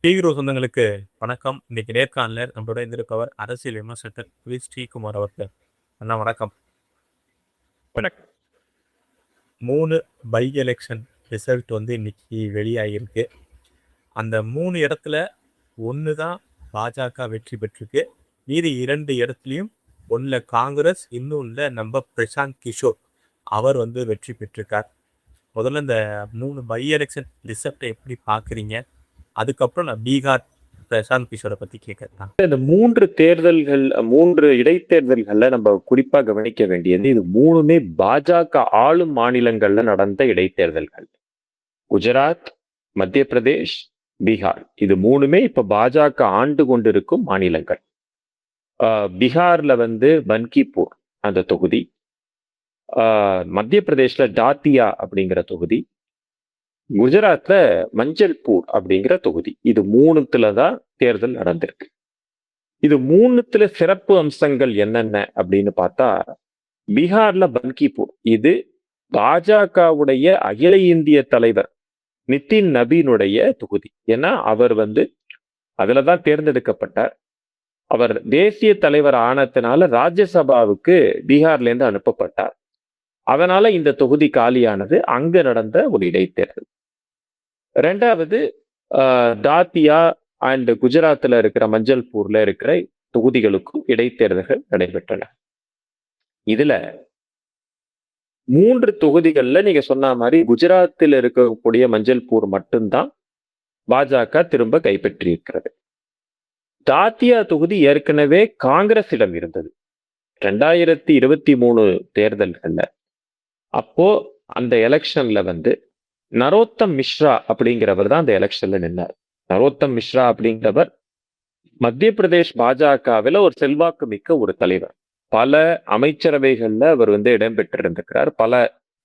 டீக்ரோ சொந்தங்களுக்கு வணக்கம். இன்னைக்கு நேர்காணலர் நம்மளோட இருந்திருப்பவர் அரசியல் விமர்சகர் வி. ஸ்ரீகுமார் அவர்கள். அண்ணா வணக்கம். வணக்கம். 3 பை எலெக்ஷன் ரிசல்ட் இன்னைக்கு வெளியாகிருக்கு. அந்த 3 இடத்துல 1 தான் பாஜக வெற்றி பெற்றிருக்கு. மீதி 2 இடத்துலையும் ஒன்றில் காங்கிரஸ், இன்னொன்றில் நம்ம பிரசாந்த் கிஷோர் அவர் வெற்றி பெற்றிருக்கார். முதல்ல இந்த 3 பை எலெக்ஷன் ரிசல்ட்டை எப்படி பார்க்குறீங்க? அதுக்கப்புறம் நான் பீகார் பிரசாந்த் கிஷோரை பத்தி கேட்கறேன். இந்த 3 இடைத்தேர்தல்கள்ல நம்ம குறிப்பா கவனிக்க வேண்டியது, இது 3மே பாஜக ஆளும் மாநிலங்கள்ல நடந்த இடைத்தேர்தல்கள். குஜராத், மத்திய பிரதேஷ், பீகார், இது 3மே இப்ப பாஜக ஆண்டு கொண்டிருக்கும் மாநிலங்கள். பீகார்ல பன்கிப்பூர் அந்த தொகுதி, மத்திய பிரதேஷ்ல டாத்தியா அப்படிங்கிற தொகுதி, குஜராத்ல மஞ்சள்பூர் அப்படிங்கிற தொகுதி. இது 3த்துலதான் தேர்தல் நடந்திருக்கு. இது 3த்துல சிறப்பு அம்சங்கள் என்னென்ன அப்படின்னு பார்த்தா, பீகார்ல பன்கிப்பூர் இது பாஜகவுடைய அகில இந்திய தலைவர் நிதின் நபீனுடைய தொகுதி. ஏன்னா அவர் அதுலதான் தேர்ந்தெடுக்கப்பட்டார். அவர் தேசிய தலைவர் ஆனதுனால ராஜ்யசபாவுக்கு பீகார்ல இருந்து அனுப்பப்பட்டார். அதனால இந்த தொகுதி காலியானது. அங்க நடந்த ஒரு இடைத்தேர்தல். 2வது தாத்தியா அண்ட் குஜராத்ல இருக்கிற மஞ்சள்பூர்ல இருக்கிற தொகுதிகளுக்கும் இடைத்தேர்தல்கள் நடைபெற்றன. இதுல 3 தொகுதிகள்ல நீங்க சொன்ன மாதிரி குஜராத்தில் இருக்கக்கூடிய மஞ்சள்பூர் மட்டும்தான் பாஜக திரும்ப கைப்பற்றி இருக்கிறது. தாத்தியா தொகுதி ஏற்கனவே காங்கிரஸிடம் இருந்தது 2023 தேர்தல்கள்ல. அப்போ அந்த எலெக்ஷன்ல நரோத்தம் மிஸ்ரா அப்படிங்கிறவர் தான் அந்த எலெக்ஷன்ல நின்னார். நரோத்தம் மிஸ்ரா அப்படிங்கிறவர் மத்திய பிரதேஷ் பாஜகவில் ஒரு செல்வாக்கு மிக்க ஒரு தலைவர். பல அமைச்சரவைகள்ல அவர் இடம்பெற்றிருந்திருக்கிறார். பல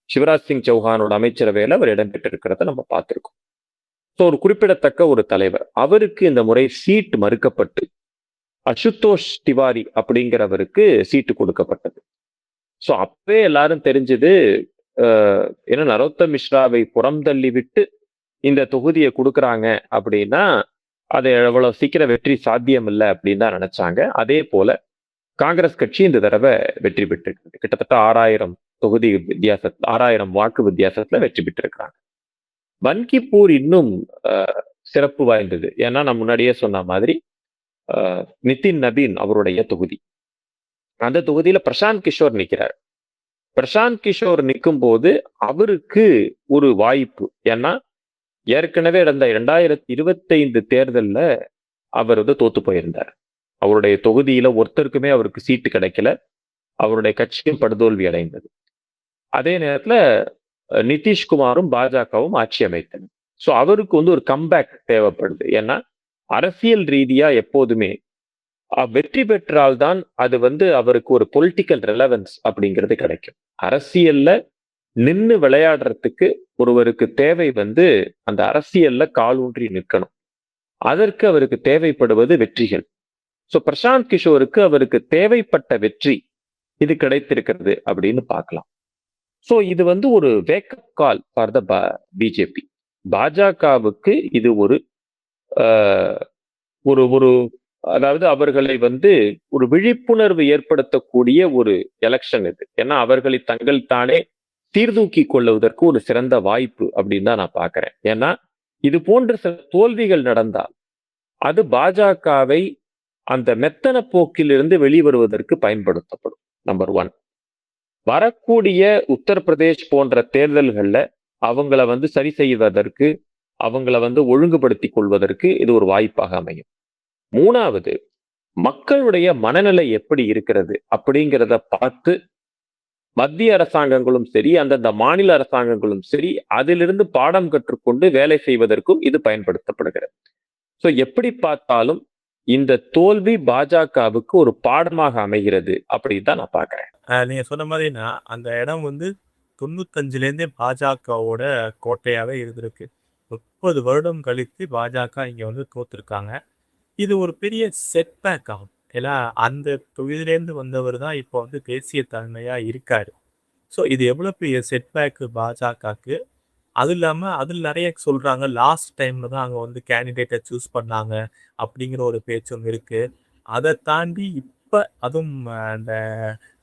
சிவராஜ் சிங் சௌஹானோட அமைச்சரவையில அவர் இடம்பெற்றிருக்கிறத நம்ம பார்த்திருக்கோம். ஸோ ஒரு குறிப்பிடத்தக்க ஒரு தலைவர். அவருக்கு இந்த முறை சீட் மறுக்கப்பட்டு அசுதோஷ் திவாரி அப்படிங்கிறவருக்கு சீட்டு கொடுக்கப்பட்டது. ஸோ அப்பவே எல்லாரும் தெரிஞ்சது, ஏன்னா நரோத்தம் மிஸ்ராவை புறம் தள்ளி விட்டு இந்த தொகுதியை கொடுக்குறாங்க அப்படின்னா அது எவ்வளவு சீக்கிரம் வெற்றி சாத்தியம் இல்லை அப்படின்னு தான் நினைச்சாங்க. அதே போல காங்கிரஸ் கட்சி இந்த தடவை வெற்றி பெற்றிருக்கு. கிட்டத்தட்ட 6000 வாக்கு வித்தியாசத்துல வெற்றி பெற்றிருக்கிறாங்க. பன்கிப்பூர் இன்னும் சிறப்பு வாய்ந்தது. ஏன்னா நான் முன்னாடியே சொன்ன மாதிரி நிதின் நபீன் அவருடைய தொகுதி. அந்த தொகுதியில பிரசாந்த் கிஷோர் நிற்கிறார். பிரசாந்த் கிஷோர் நிற்கும் போது அவருக்கு ஒரு வாய்ப்பு. ஏன்னா ஏற்கனவே நடந்த 2025 தேர்தல்ல அவர் தோத்து போயிருந்தார். அவருடைய தொகுதியில ஒருத்தருக்குமே அவருக்கு சீட்டு கிடைக்கல. அவருடைய கட்சியும் படுதோல்வி அடைந்தது. அதே நேரத்துல நிதிஷ்குமாரும் பாஜகவும் ஆட்சி அமைத்தனர். ஸோ அவருக்கு ஒரு கம்பேக் தேவைப்படுது. ஏன்னா அரசியல் ரீதியா எப்போதுமே வெற்றி பெற்றால்தான் அது அவருக்கு ஒரு பொலிட்டிக்கல் ரெலவன்ஸ் அப்படிங்கிறது கிடைக்கும். அரசியல்ல நின்று விளையாடுறதுக்கு ஒருவருக்கு தேவை அந்த அரசியல்ல காலூன்றி நிற்கணும். அதற்கு அவருக்கு தேவைப்படுவது வெற்றிகள். ஸோ பிரசாந்த் கிஷோருக்கு அவருக்கு தேவைப்பட்ட வெற்றி இது கிடைத்திருக்கிறது அப்படின்னு பார்க்கலாம். ஸோ இது ஒரு wake up call for the BJP. பாஜகவுக்கு இது ஒரு ஒரு அதாவது அவர்களை ஒரு விழிப்புணர்வு ஏற்படுத்தக்கூடிய ஒரு எலெக்ஷன் இது. ஏன்னா அவர்களை தங்கள் தானே சீர்தூக்கி கொள்வதற்கு ஒரு சிறந்த வாய்ப்பு அப்படின்னு தான் நான் பார்க்கிறேன். ஏன்னா இது போன்ற சில தோல்விகள் நடந்தால் அது பாஜகவை அந்த மெத்தன போக்கிலிருந்து வெளிவருவதற்கு பயன்படுத்தப்படும். நம்பர் 1. வரக்கூடிய உத்தரப்பிரதேஷ் போன்ற தேர்தல்கள்ல அவங்கள சரி செய்வதற்கு, அவங்கள ஒழுங்குபடுத்தி கொள்வதற்கு இது ஒரு வாய்ப்பாக அமையும். 3வது, மக்களுடைய மனநிலை எப்படி இருக்கிறது அப்படிங்கிறத பார்த்து மத்திய அரசாங்கங்களும் சரி, அந்தந்த மாநில அரசாங்கங்களும் சரி, அதிலிருந்து பாடம் கற்றுக்கொண்டு வேலை செய்வதற்கும் இது பயன்படுத்தப்படுகிறது. ஸோ எப்படி பார்த்தாலும் இந்த தோல்வி பாஜகவுக்கு ஒரு பாடமாக அமைகிறது அப்படின்னு தான் நான் பார்க்கிறேன். நீங்க சொன்ன மாதிரி அந்த இடம் 95லேருந்தே பாஜகவோட கோட்டையாவே இருந்திருக்கு. 30 வருடம் கழித்து பாஜக இங்க தோத்துருக்காங்க. இது ஒரு பெரிய செட்பேக் ஆகும். ஏன்னா அந்த தொகுதியிலேருந்து வந்தவர் தான் இப்போ தேசிய தலைமையா இருக்காரு. ஸோ இது எவ்வளோ பெரிய செட்பேக்கு பாஜகவுக்கு. அது இல்லாம அதில் நிறைய சொல்றாங்க லாஸ்ட் டைம்ல தான் அங்க வந்து கேண்டிடேட்டை சூஸ் பண்ணாங்க அப்படிங்கிற ஒரு பேச்சும் இருக்கு. அதை தாண்டி இப்ப அதுவும் அந்த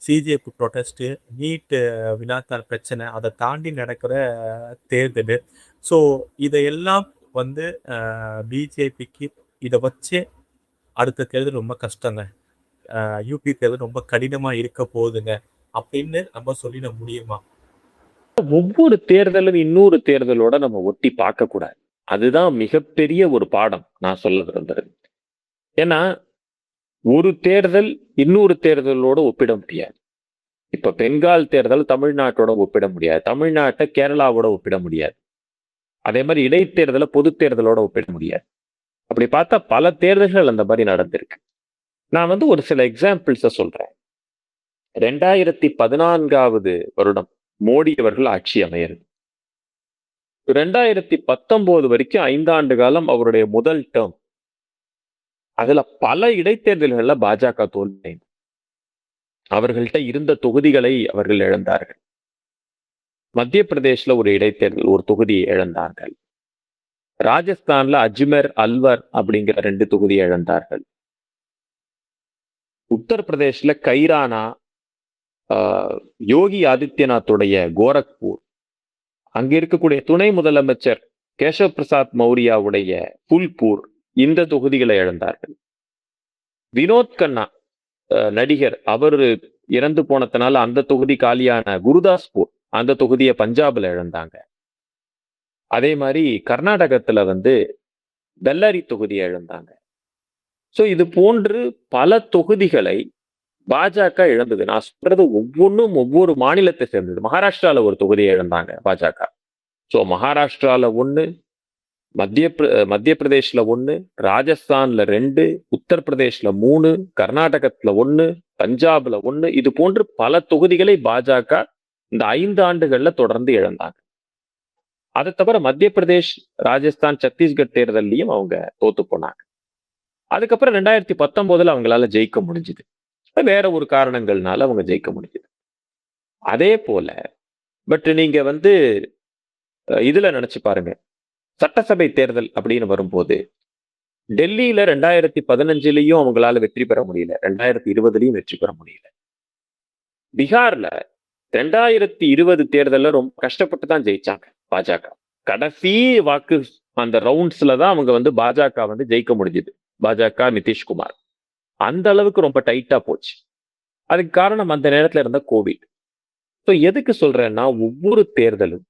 சிஜேபி ப்ரொடெஸ்ட், நீட் வினாத்தாள் பிரச்சனை, அதை தாண்டி நடக்கிற தேர்தல். ஸோ இதையெல்லாம் வந்து பிஜேபிக்கு இதை வச்சே அடுத்த தேர்தல் ரொம்ப கஷ்டங்க. யூபி தேர்தல் ரொம்ப கடினமா இருக்க போகுதுங்க அப்படின்னு நம்ம சொல்லிட முடியுமா? ஒவ்வொரு தேர்தலும் இன்னொரு தேர்தலோட நம்ம ஒட்டி பார்க்க கூடாது. அதுதான் மிகப்பெரிய ஒரு பாடம் நான் சொல்ல விரும்புறது. ஏன்னா ஒரு தேர்தல் இன்னொரு தேர்தலோட ஒப்பிட முடியாது. இப்ப பெங்கால் தேர்தல் தமிழ்நாட்டோட ஒப்பிட முடியாது, தமிழ்நாட்டை கேரளாவோட ஒப்பிட முடியாது. அதே மாதிரி இடைத்தேர்தலை பொது தேர்தலோட ஒப்பிட முடியாது. அப்படி பார்த்தா பல தேர்தல்கள் அந்த மாதிரி நடந்திருக்கு. நான் வந்து ஒரு சில எக்ஸாம்பிள்ஸ சொல்றேன். 2014 வருடம் மோடி அவர்கள் ஆட்சி அமையிறது. 2019 வரைக்கும் 5 ஆண்டு காலம் அவருடைய முதல் டேர்ம். அதுல பல இடைத்தேர்தல்கள்ல பாஜக தோல்வி. அவர்கள்ட்ட இருந்த தொகுதிகளை அவர்கள் இழந்தார்கள். மத்திய பிரதேஷ்ல ஒரு இடைத்தேர்தல் ஒரு தொகுதியை இழந்தார்கள். ராஜஸ்தான்ல அஜ்மேர், அல்வர் அப்படிங்கிற 2 தொகுதியை இழந்தார்கள். உத்தரப்பிரதேஷ்ல கைரானா, யோகி ஆதித்யநாத்துடைய கோரக்பூர், அங்க இருக்கக்கூடிய துணை முதலமைச்சர் கேசவ் பிரசாத் மௌரியாவுடைய புல்பூர், இந்த தொகுதிகளை இழந்தார்கள். வினோத் கண்ணா நடிகர், அவர் இறந்து போனதுனால அந்த தொகுதி காலியான குருதாஸ்பூர், அந்த தொகுதியை பஞ்சாப்ல இழந்தாங்க. அதே மாதிரி கர்நாடகத்துல வந்து பெல்லாரி தொகுதியை இழந்தாங்க. சோ இது போன்று பல தொகுதிகளை பாஜக இழந்தது. நான் சொல்றது ஒவ்வொன்றும் ஒவ்வொரு மாநிலத்தை சேர்ந்தது. மகாராஷ்டிரால ஒரு தொகுதியை இழந்தாங்க பாஜக. சோ மகாராஷ்டிரால 1, மத்திய பிரதேஷ்ல 1, ராஜஸ்தான்ல 2, உத்தரப்பிரதேஷ்ல 3, கர்நாடகத்துல 1, பஞ்சாப்ல 1, இது போன்று பல தொகுதிகளை பாஜக இந்த 5 ஆண்டுகள்ல தொடர்ந்து இழந்தாங்க. அதை தவிர மத்திய பிரதேஷ், ராஜஸ்தான், சத்தீஸ்கர் தேர்தலையும் அவங்க தோத்து போனாங்க. அதுக்கப்புறம் 2019 அவங்களால ஜெயிக்க முடிஞ்சது. வேற ஒரு காரணங்கள்னால அவங்க ஜெயிக்க முடிஞ்சது. அதே போல பட் நீங்க வந்து இதுல நினைச்சு பாருங்க, சட்டசபை தேர்தல் அப்படின்னு வரும்போது டெல்லியில 2015லயும் அவங்களால வெற்றி பெற முடியல, 2020லயும் வெற்றி பெற முடியல. பீகார்ல 2020 தேர்தல்ல ரொம்ப கஷ்டப்பட்டு தான் ஜெயிச்சாங்க பாஜக. கடைசி வாக்கு அந்த ரவுண்ட்ஸ்ல தான் அவங்க வந்து பாஜக வந்து ஜெயிக்க முடிஞ்சது. பாஜக, நிதிஷ்குமார் அந்த அளவுக்கு ரொம்ப டைட்டா போச்சு. அதுக்கு காரணம் அந்த நேரத்துல இருந்த கோவிட். ஸோ எதுக்கு சொல்றேன்னா, ஒவ்வொரு தேர்தலும்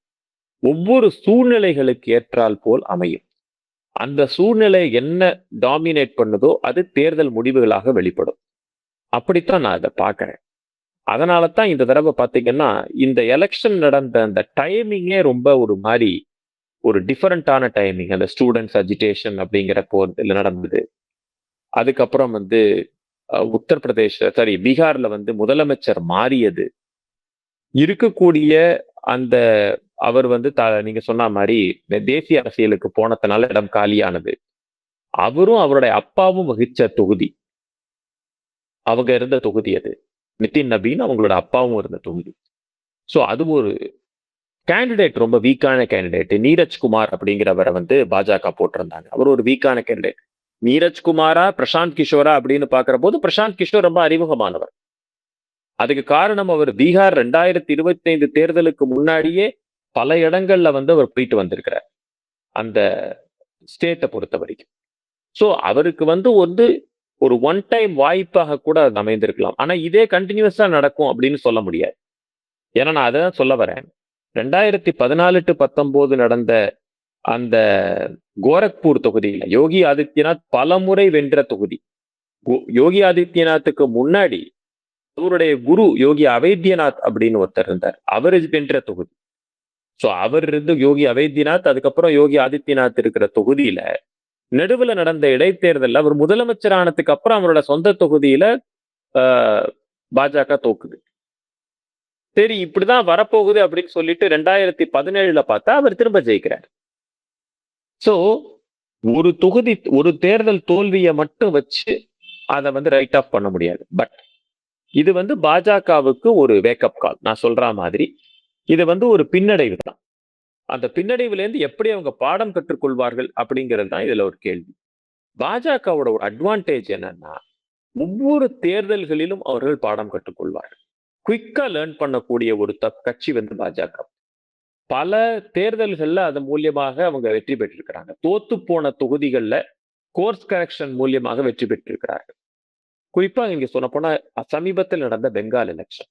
ஒவ்வொரு சூழ்நிலைகளுக்கு ஏற்றால் போல் அமையும். அந்த சூழ்நிலை என்ன டாமினேட் பண்ணுதோ அது தேர்தல் முடிவுகளாக வெளிப்படும். அப்படித்தான் நான் அதை பார்க்கிறேன். அதனால தான் இந்த தடவை பார்த்தீங்கன்னா, இந்த எலெக்ஷன் நடந்த அந்த டைமிங்கே ரொம்ப ஒரு மாதிரி ஒரு டிஃபரண்டான டைமிங். அந்த ஸ்டூடெண்ட்ஸ் அஜிடேஷன் அப்படிங்கிற போர்ல நடந்தது. அதுக்கப்புறம் வந்து பீகார்ல வந்து முதலமைச்சர் மாறியது. இருக்கக்கூடிய அந்த அவர் வந்து நீங்க சொன்ன மாதிரி தேசிய அரசியலுக்கு போனதுனால இடம் காலியானது. அவரும் அவருடைய அப்பாவும் வகிச்ச தொகுதி, அவங்க இருந்த தொகுதி அது. நிதின் நபீன் அவங்களோட அப்பாவும் இருந்த தொகுதி. ஸோ அது ஒரு கேண்டிடேட், ரொம்ப வீக்கான கேண்டிடேட். நீரஜ்குமார் அப்படிங்கிறவரை வந்து பாஜக போட்டிருந்தாங்க. அவர் ஒரு வீக்கான கேண்டிடேட். நீரஜ்குமாரா பிரசாந்த் கிஷோரா அப்படின்னு பாக்குற போது பிரசாந்த் கிஷோர் ரொம்ப அறிமுகமானவர். அதுக்கு காரணம் அவர் பீகார் 2025 தேர்தலுக்கு முன்னாடியே பல இடங்கள்ல வந்து அவர் போயிட்டு வந்திருக்கிறார் அந்த ஸ்டேட்டை பொறுத்த வரைக்கும். ஸோ அவருக்கு வந்து ஒரு ஒன் டைம் வாய்ப்பாக கூட அது அமைந்திருக்கலாம். ஆனா இதே கண்டினியூஸா நடக்கும் அப்படின்னு சொல்ல முடியாது. ஏன்னா நான் அதான் சொல்ல வரேன். 2014 to 19 நடந்த அந்த கோரக்பூர் தொகுதியில யோகி ஆதித்யநாத் பலமுறை வென்ற தொகுதி. யோகி ஆதித்யநாத்துக்கு முன்னாடி அவருடைய குரு யோகி அவைத்தியநாத் அப்படின்னு ஒருத்தர் இருந்தார், அவர் வென்ற தொகுதி. ஸோ அவர் இருந்து யோகி அவைத்தியநாத், அதுக்கப்புறம் யோகி ஆதித்யநாத் இருக்கிற தொகுதியில நடுவுல நடந்த இடைத்தேர்தல் அவர் முதலமைச்சர் ஆனதுக்கு அப்புறம் அவரோட சொந்த தொகுதியில பாஜக தோக்குது. சரி, இப்படிதான் வரப்போகுது அப்படின்னு சொல்லிட்டு 2017 பார்த்தா அவர் திரும்ப ஜெயிக்கிறார். சோ ஒரு தேர்தல் தோல்வியை மட்டும் வச்சு அதை வந்து ரைட் ஆஃப் பண்ண முடியாது. பட் இது வந்து பாஜகவுக்கு ஒரு வேக்கப் கால். நான் சொல்ற மாதிரி இது வந்து ஒரு பின்னடைவு தான். அந்த பின்னடைவுலேருந்து எப்படி அவங்க பாடம் கற்றுக்கொள்வார்கள் அப்படிங்கிறது தான் இதுல ஒரு கேள்வி. பாஜகவோட ஒரு அட்வான்டேஜ் என்னன்னா, ஒவ்வொரு தேர்தல்களிலும் அவர்கள் பாடம் கற்றுக்கொள்வார்கள். குயிக்கா லேர்ன் பண்ணக்கூடிய ஒரு கட்சி வந்து பாஜக. பல தேர்தல்கள்ல அது மூலியமாக அவங்க வெற்றி பெற்றிருக்கிறாங்க. தோத்து போன தொகுதிகள்ல கோர்ஸ் கரெக்ஷன் மூலியமாக வெற்றி பெற்றிருக்கிறார்கள். குறிப்பா இங்க சொல்லப்போனா சமீபத்தில் நடந்த பெங்கால் எலெக்ஷன்.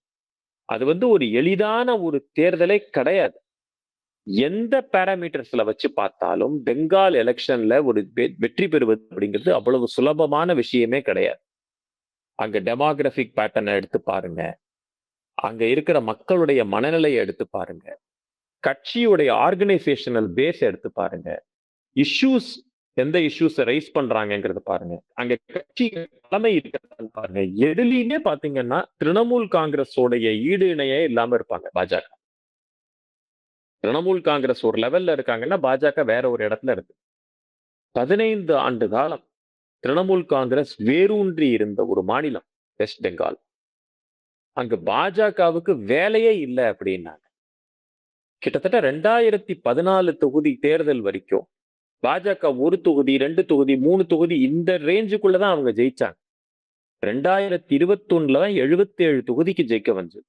அது வந்து ஒரு எளிதான ஒரு தேர்தலே கிடையாது. எந்த பாராமீட்டர்ஸ்ல வச்சு பார்த்தாலும் பெங்கால் எலெக்ஷன்ல ஒரு வெற்றி பெறுவது அப்படிங்கிறது அவ்வளவு சுலபமான விஷயமே கிடையாது. அங்க டெமோகிராபிக் பேட்டர்னை எடுத்து பாருங்க. அங்க இருக்கிற மக்களுடைய மனநிலையை எடுத்து பாருங்க. கட்சியுடைய ஆர்கனைசேஷனல் பேஸ் எடுத்து பாருங்க. இஷ்யூஸ் எந்த இஷ்யூஸை ரைஸ் பண்றாங்கிறத பாருங்க. அங்க கட்சி தலைமை இருக்கிறதான்னு பாருங்க. எதுலையுமே பாத்தீங்கன்னா திரிணாமுல் காங்கிரஸோடைய ஈடு இணையே இல்லாம இருப்பாங்க பாஜக. திரிணாமுல் காங்கிரஸ் ஒரு லெவல்ல இருக்காங்கன்னா பாஜக வேற ஒரு இடத்துல இருக்கு. 15 ஆண்டு காலம் திரிணாமுல் காங்கிரஸ் வேரூன்றி இருந்த ஒரு மாநிலம் வெஸ்ட் பெங்கால். அங்கு பாஜகவுக்கு வேலையே இல்லை அப்படின்னாங்க. கிட்டத்தட்ட 2014 தொகுதி தேர்தல் வரைக்கும் பாஜக 1 தொகுதி 2 தொகுதி 3 தொகுதி இந்த ரேஞ்சுக்குள்ளதான் அவங்க ஜெயிச்சாங்க. 2021 தான் 77 தொகுதிக்கு ஜெயிக்க வந்தது.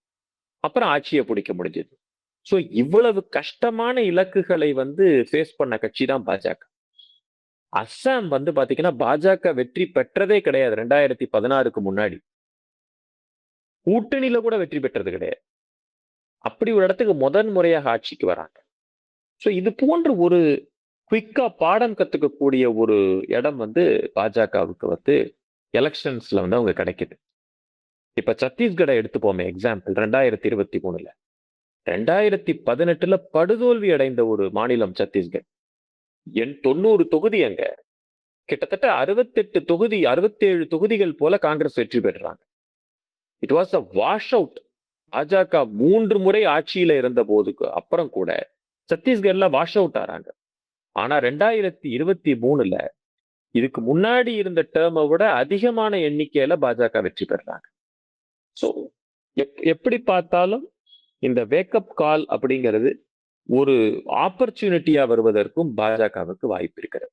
அப்புறம் ஆட்சியை பிடிக்க முடிஞ்சது. சோ இவ்வளவு கஷ்டமான இலக்குகளை வந்து ஃபேஸ் பண்ண கட்சி தான் பாஜக. அஸ்ஸாம் வந்து பாத்தீங்கன்னா பாஜக வெற்றி பெற்றதே கிடையாது 2016க்கு முன்னாடி. கூட்டணியில கூட வெற்றி பெற்றது கிடையாது. அப்படி ஒரு இடத்துக்கு முதன் முறையாக ஆட்சிக்கு வராங்க. சோ இது போன்ற ஒரு குயிக்கா பாடம் கத்துக்கக்கூடிய ஒரு இடம் வந்து பாஜகவுக்கு வந்து எலெக்ஷன்ஸ்ல வந்து அவங்க கிடைக்குது. இப்ப சத்தீஸ்கரை எடுத்துப்போமே எக்ஸாம்பிள். 2023ல 2018ல படுதோல்வி அடைந்த ஒரு மாநிலம் சத்தீஸ்கர். 90 தொகுதி அங்க கிட்டத்தட்ட 68 தொகுதி 67 தொகுதிகள் போல காங்கிரஸ் வெற்றி பெற்றாங்க. It was a wash out. BJP 3 முறை ஆட்சியில இருந்த போதுக்கு அப்புறம் கூட சத்தீஸ்கர்ல வாஷ் அவுட் ஆறாங்க. ஆனா 2023ல இதுக்கு முன்னாடி இருந்த டேர்மை விட அதிகமான எண்ணிக்கையில பாஜக வெற்றி பெறாங்க. சோ எப்படி பார்த்தாலும் இந்த வேக்கப் கால் அப்படிங்கிறது ஒரு ஆப்பர்ச்சுனிட்டியா வருவதற்கும் பாஜகவுக்கு வாய்ப்பு இருக்கிறது.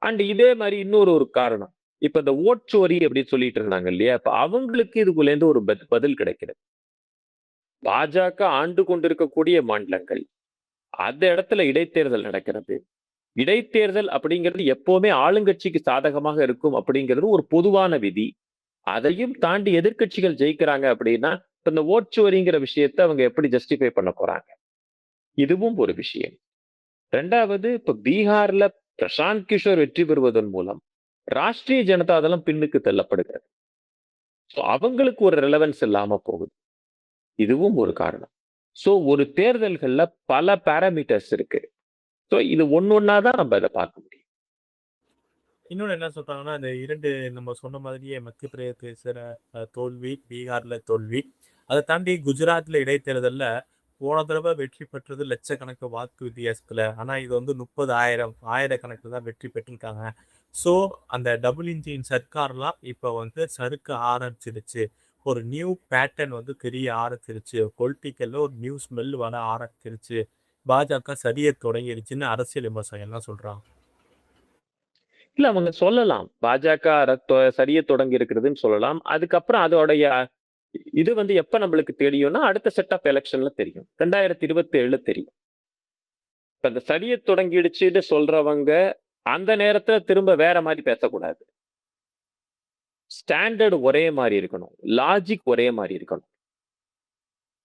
அண்ட் இதே மாதிரி இன்னொரு காரணம். இப்ப இந்த ஓட்சோரி அப்படின்னு சொல்லிட்டு இருந்தாங்க இல்லையா? இப்ப அவங்களுக்கு இதுக்குள்ள இருந்து ஒரு பதில் கிடைக்கிறது. பாஜக ஆண்டு கொண்டிருக்கக்கூடிய மாநிலங்கள் அந்த இடத்துல இடைத்தேர்தல் நடக்கிறது. இடைத்தேர்தல் அப்படிங்கிறது எப்பவுமே ஆளுங்கட்சிக்கு சாதகமாக இருக்கும் அப்படிங்கிறது ஒரு பொதுவான விதி. அதையும் தாண்டி எதிர்க்கட்சிகள் ஜெயிக்கிறாங்க அப்படின்னா இந்த ஓட்சோரிங்கிற விஷயத்தை அவங்க எப்படி ஜஸ்டிஃபை பண்ண போறாங்க? இதுவும் ஒரு விஷயம். ரெண்டாவது, இப்ப பீகார்ல பிரசாந்த் கிஷோர் வெற்றி பெறுவதன் மூலம் ராஷ்டிரிய ஜனதா தளம் பின்னுக்கு தள்ளப்படுகிறது. அவங்களுக்கு ஒரு ரெலவன்ஸ் இல்லாம போகுது. இதுவும் ஒரு காரணம். சோ ஒரு தேர்தல்கள்ல பல பாராமீட்டர்ஸ் இருக்கு. சோ இது ஒன்னொன்னாதான் நம்ம இதை பார்க்க முடியும். இன்னொன்னு என்ன சொல்றாங்கன்னா, இந்த 2 நம்ம சொன்ன மாதிரியே மத்திய பிரதேசல தோல்வி, பீகார்ல தோல்வி. அதை தாண்டி குஜராத்ல இடைத்தேர்தல்ல போன தடவை வெற்றி பெற்றது லட்சக்கணக்கு வாக்கு வித்தியாசத்துல. ஆனா இது வந்து 30,000 ஆயிரக்கணக்கில் தான் வெற்றி பெற்றிருக்காங்க. ஸோ அந்த டபுள் இன்ஜின் சர்க்கார்லாம் இப்போ வந்து சறுக்க ஆரம்பிச்சிருச்சு. ஒரு நியூ பேட்டர்ன் வந்து தெரிய ஆரம்பிச்சிருச்சு. பொலிட்டிக்கல்ல ஒரு நியூ ஸ்மெல் வர ஆரம்பிச்சிருச்சு. பாஜக சரிய தொடங்கிருச்சுன்னு அரசியல் விமர்சனம் எல்லாம் சொல்றாங்க. இல்ல அவங்க சொல்லலாம். பாஜக சரிய தொடங்கி இருக்கிறதுன்னு சொல்லலாம். அதுக்கப்புறம் அதோடைய இது வந்து எப்ப நம்மளுக்கு தெரியும்னா அடுத்த செட் ஆஃப் எலெக்ஷன்ல தெரியும். 2027 தெரியும். இப்ப இந்த சரிய தொடங்கிடுச்சுன்னு சொல்றவங்க அந்த நேரத்துல திரும்ப வேற மாதிரி பேசக்கூடாது. ஸ்டாண்டர்ட் ஒரே மாதிரி இருக்கணும். லாஜிக் ஒரே மாதிரி இருக்கணும்.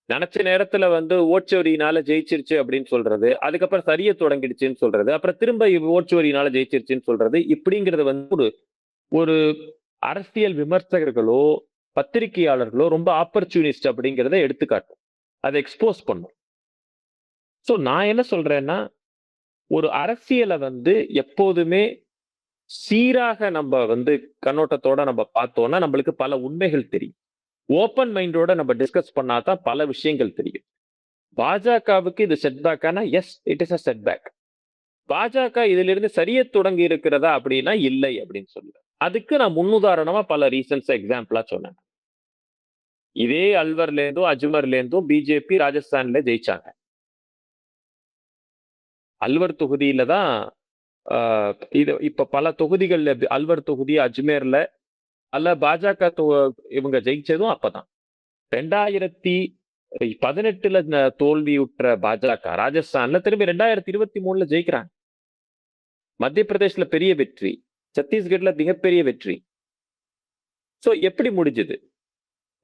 நினைச்ச நேரத்துல வந்து ஓட்சோரியினால ஜெயிச்சிருச்சு அப்படின்னு சொல்றது, அதுக்கப்புறம் சரிய தொடங்கிடுச்சுன்னு சொல்றது, அப்புறம் திரும்ப ஓட்சோரியினால ஜெயிச்சிருச்சுன்னு சொல்றது, இப்படிங்கிறது வந்து ஒரு அரசியல் விமர்சகர்களோ பத்திரிகையாளர்களோ ரொம்ப ஆப்பர்ச்சுனிஸ்ட் அப்படிங்கிறத எடுத்துக்காட்டும். அதை எக்ஸ்போஸ் பண்ணும். சோ நான் என்ன சொல்றேன்னா, ஒரு அரசியலை வந்து எப்போதுமே சீராக நம்ம வந்து கண்ணோட்டத்தோட நம்ம பார்த்தோம்னா நம்மளுக்கு பல உண்மைகள் தெரியும். ஓப்பன் மைண்டோட நம்ம டிஸ்கஸ் பண்ணாதான் பல விஷயங்கள் தெரியும். பாஜகவுக்கு இது செட்பேக்கானா yes it is a setback. BJP இதுல இருந்து சரிய தொடங்கி இருக்கிறதா அப்படின்னா இல்லை அப்படின்னு சொல்லுவேன். அதுக்கு நான் முன்னுதாரணமா பல ரீசன்ஸ் எக்ஸாம்பிளா சொன்னேன். இதே அல்வர்ல இருந்தும் அஜ்மர்ல இருந்தும் பிஜேபி ராஜஸ்தான்ல ஜெயிச்சாங்க. அல்வர் தொகுதியில தான் இது இப்ப பல தொகுதிகள்ல அல்வர் தொகுதி, அஜ்மேர்ல அல்ல பாஜக இவங்க ஜெயிச்சதும் அப்பதான். 2018ல தோல்வியுற்ற பாஜக ராஜஸ்தான்ல திரும்பி 2023ல ஜெயிக்கிறாங்க. மத்திய பிரதேஷ்ல பெரிய வெற்றி, சத்தீஸ்கர்ல மிகப்பெரிய வெற்றி. சோ எப்படி முடிஞ்சது?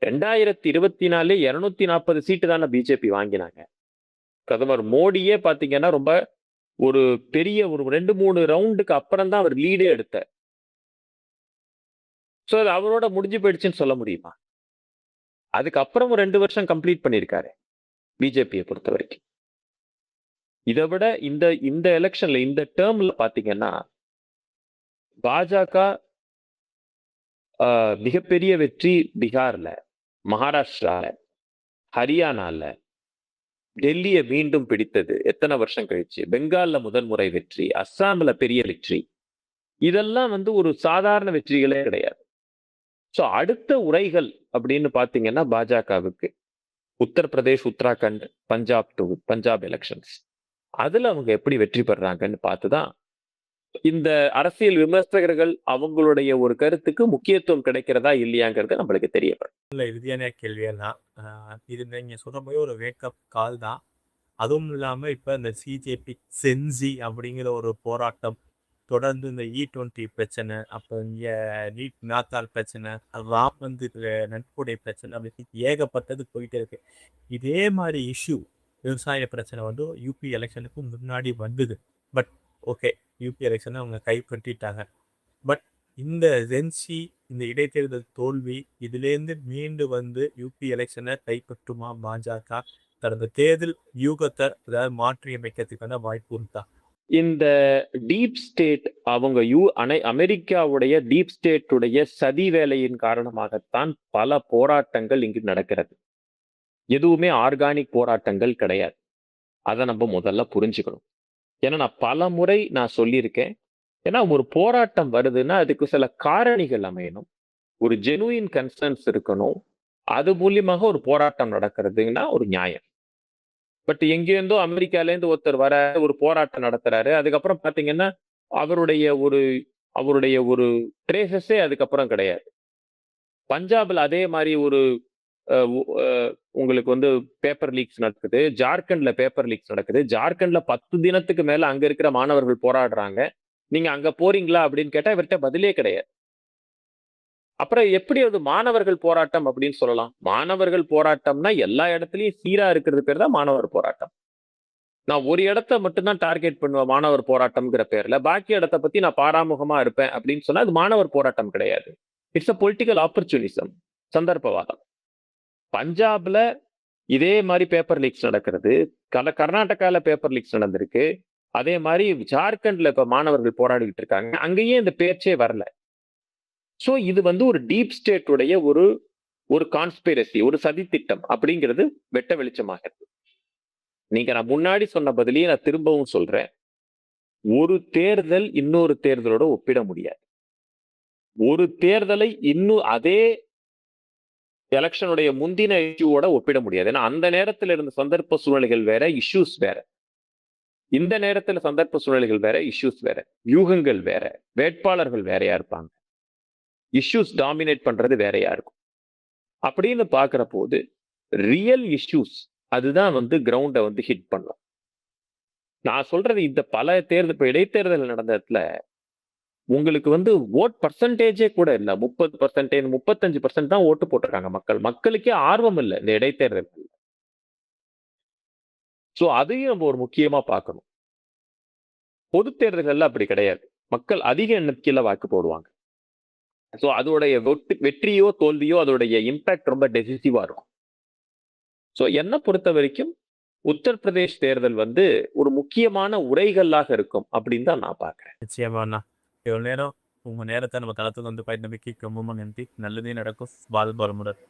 2024 240 சீட்டு தானே பிஜேபி வாங்கினாங்க. பிரதமர் மோடியே பாத்தீங்கன்னா ரொம்ப ஒரு பெரிய ஒரு 2-3 ரவுண்டுக்கு அப்புறம் தான் அவர் லீடே எடுத்தார். சோ அது அவரோட முடிஞ்சு போயிடுச்சுன்னு சொல்ல முடியுமா? அதுக்கப்புறம் 2 வருஷம் கம்ப்ளீட் பண்ணியிருக்காரு பிஜேபியை பொறுத்த வரைக்கும். இதை விட இந்த எலெக்ஷன்ல இந்த டேர்ம்ல பாத்தீங்கன்னா பாஜக மிகப்பெரிய வெற்றி பீகார்ல, மகாராஷ்டிரால, ஹரியானால, டெல்லியை மீண்டும் பிடித்தது எத்தனை வருஷம் கழிச்சு, பெங்கால்ல முதன்முறை வெற்றி, அஸ்ஸாம்ல பெரிய வெற்றி. இதெல்லாம் ஒரு சாதாரண வெற்றிகளே கிடையாது. சோ அடுத்த உரைகள் அப்படின்னு பாத்தீங்கன்னா பாஜகவுக்கு உத்தரப்பிரதேஷ், உத்தராகண்ட், பஞ்சாப் எலெக்ஷன்ஸ். அதுல அவங்க எப்படி வெற்றி பெறாங்கன்னு பார்த்துதான் இந்த அரசியல் விமர்சகர்கள் அவங்களுடைய ஒரு கருத்துக்கு முக்கியத்துவம் கிடைக்கிறதா இல்லையாங்கிறது நம்மளுக்கு தெரியப்படும். இல்ல இறுதியான கேள்வியெல்லாம் இது நீங்க சொல்ற மாதிரி ஒரு வேக்கப் கால் தான். அதுவும் இல்லாம இப்ப இந்த சிஜேபி சென்சி அப்படிங்கிற ஒரு போராட்டம் தொடர்ந்து இந்த E20 பிரச்சனை, அப்ப இங்க நீட் நாத்தால் பிரச்சனை, ராம் நன்கொடை பிரச்சனை அப்படின்னு ஏகப்பட்டது போயிட்டே இருக்கு. இதே மாதிரி இஷ்யூ விவசாய பிரச்சனை யூபி எலெக்ஷனுக்கு முன்னாடி வந்தது. பட் ஓகே, யூபி எலெக்ஷனை அவங்க கைப்பற்றிட்டாங்க. பட் இந்த ஜென்சி இந்த இடைத்தேர்தல் தோல்வி இதுலேருந்து மீண்டு யூபி எலெக்ஷனை கைப்பற்றுமா பாஜக? தனது தேர்தல் யூகத்தை அதாவது மாற்றி அமைக்கிறதுக்கான வாய்ப்பு இருக்கா? இந்த டீப் ஸ்டேட் அவங்க அமெரிக்காவுடைய டீப் ஸ்டேட்டுடைய சதி வேலையின் காரணமாகத்தான் பல போராட்டங்கள் இங்கு நடக்கிறது. எதுவுமே ஆர்கானிக் போராட்டங்கள் கிடையாது. அதை நம்ம முதல்ல புரிஞ்சுக்கணும். ஏன்னா நான் பல முறை சொல்லியிருக்கேன். ஏன்னா ஒரு போராட்டம் வருதுன்னா அதுக்கு சில காரணிகள் அமையணும், ஒரு ஜெனுயின் கன்சர்ன்ஸ் இருக்கணும். அது மூலியமாக ஒரு போராட்டம் நடக்கிறதுன்னா ஒரு நியாயம். பட் எங்கேருந்தோ அமெரிக்கால இருந்து ஒருத்தர் வர ஒரு போராட்டம் நடத்துறாரு. அதுக்கப்புறம் பாத்தீங்கன்னா அவருடைய ஒரு ட்ரேசஸே அதுக்கப்புறம் கிடையாது. பஞ்சாப்ல அதே மாதிரி ஒரு உங்களுக்கு பேப்பர் லீக்ஸ் நடக்குது. ஜார்க்கண்ட்ல பேப்பர் லீக்ஸ் நடக்குது. ஜார்க்கண்ட்ல 10 தினத்துக்கு மேல அங்க இருக்கிற மாணவர்கள் போராடுறாங்க. நீங்க அங்க போறீங்களா அப்படின்னு கேட்டா இவர்கிட்ட பதிலே கிடையாது. அப்புறம் எப்படி அது மாணவர்கள் போராட்டம் அப்படின்னு சொல்லலாம்? மாணவர்கள் போராட்டம்னா எல்லா இடத்துலயும் சீரா இருக்கிறது பேர் தான் மாணவர் போராட்டம். நான் ஒரு இடத்த மட்டும்தான் டார்கெட் பண்ணுவேன் மாணவர் போராட்டம்ங்கிற பேர்ல, பாக்கி இடத்த பத்தி நான் பாராமுகமா இருப்பேன் அப்படின்னு சொன்னா அது மாணவர் போராட்டம் கிடையாது. இட்ஸ் அ பொலிட்டிக்கல் ஆப்பர்ச்சுனிசம், சந்தர்ப்பவாதம். பஞ்சாப்ல இதே மாதிரி பேப்பர் லீக்ஸ் நடக்கிறது. கர்நாடகால பேப்பர் லீக்ஸ் நடந்திருக்கு. அதே மாதிரி ஜார்க்கண்ட்ல இப்ப மாணவர்கள் போராடிக்கிட்டு இருக்காங்க. அங்கேயே இந்த பேச்சே வரல. சோ இது ஒரு டீப் ஸ்டேட் உடைய ஒரு கான்ஸ்பிரசி, ஒரு சதி திட்டம் அப்படிங்கிறது வெட்ட வெளிச்சமாகிறது. நான் முன்னாடி சொன்ன பதிலையே நான் திரும்பவும் சொல்றேன். ஒரு தேர்தல் இன்னொரு தேர்தலோட ஒப்பிட முடியாது. ஒரு தேர்தலை இன்னும் அதே எலெக்ஷனுடைய முந்தின இஷ்யூவோட ஒப்பிட முடியாது. ஏன்னா அந்த நேரத்தில் இருந்த சந்தர்ப்ப சூழ்நிலைகள் வேற, இஷ்யூஸ் வேற. இந்த நேரத்துல சந்தர்ப்ப சூழ்நிலைகள் வேற, இஷ்யூஸ் வேற, வியூகங்கள் வேற, வேட்பாளர்கள் வேறையா இருப்பாங்க, இஷ்யூஸ் டாமினேட் பண்றது வேறையா இருக்கும். அப்படின்னு பாக்குற போது ரியல் இஷ்யூஸ் அதுதான் கிரவுண்ட ஹிட் பண்ணும். நான் சொல்றது இந்த பல தேர்தல், இப்ப இடைத்தேர்தல் நடந்ததுல உங்களுக்கு ஓட் பர்சன்டேஜே கூட இல்ல. 30%, 35% தான் ஓட்டு போட்டிருக்காங்க மக்கள். மக்களுக்கே ஆர்வம் இல்லை இந்த இடைத்தேர்தல். சோ அதையும் நம்ம ஒரு முக்கியமா பார்க்கணும். பொது தேர்தல்கள்ல அப்படி கிடையாது. மக்கள் அதிக எண்ணிக்கையில வாக்கு போடுவாங்க. சோ அதோடைய வெற்றியோ தோல்வியோ அதோடைய இம்பாக்ட் ரொம்ப டெசிசிவா இருக்கும். சோ என்ன பொறுத்த வரைக்கும் உத்தரப்பிரதேஷ் தேர்தல் ஒரு முக்கியமான உரைகளாக இருக்கும் அப்படின்னு தான் நான் பாக்குறேன். நிச்சயமா இவ்வளவு நேரம் உங்க நேரத்தை நம்ம களத்துல பயன்படுத்தி ரொம்ப நன்றி. நல்லதே நடக்கும். வாழ் வளமுடன்.